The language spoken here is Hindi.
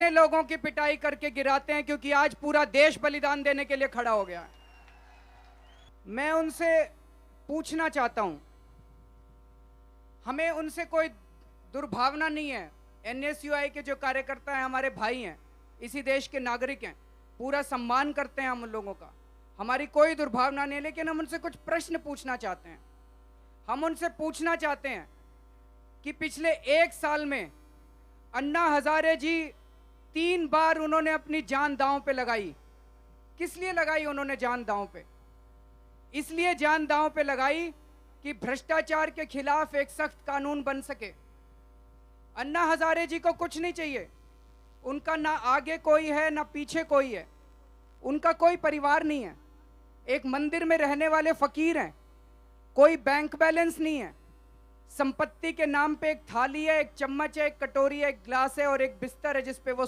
कितने लोगों की पिटाई करके गिराते हैं, क्योंकि आज पूरा देश बलिदान देने के लिए खड़ा हो गया है। मैं उनसे पूछना चाहता हूं, हमें उनसे कोई दुर्भावना नहीं है। एनएसयूआई के जो कार्यकर्ता हैं हमारे भाई हैं, इसी देश के नागरिक हैं, पूरा सम्मान करते हैं हम उन लोगों का, हमारी कोई दुर्भावना नहीं है। लेकिन हम उनसे कुछ प्रश्न पूछना चाहते हैं। हम उनसे पूछना चाहते हैं कि पिछले 1 साल में अन्ना हजारे जी 3 बार उन्होंने अपनी जान दांव पे लगाई। किस लिए लगाई उन्होंने जान दांव पे? इसलिए जान दांव पे लगाई कि भ्रष्टाचार के खिलाफ एक सख्त कानून बन सके। अन्ना हजारे जी को कुछ नहीं चाहिए, उनका ना आगे कोई है ना पीछे कोई है, उनका कोई परिवार नहीं है, एक मंदिर में रहने वाले फकीर हैं, कोई बैंक बैलेंस नहीं है, संपत्ति के नाम पे एक थाली है, एक चम्मच है, एक कटोरी है, एक ग्लास है और एक बिस्तर है जिस पे वो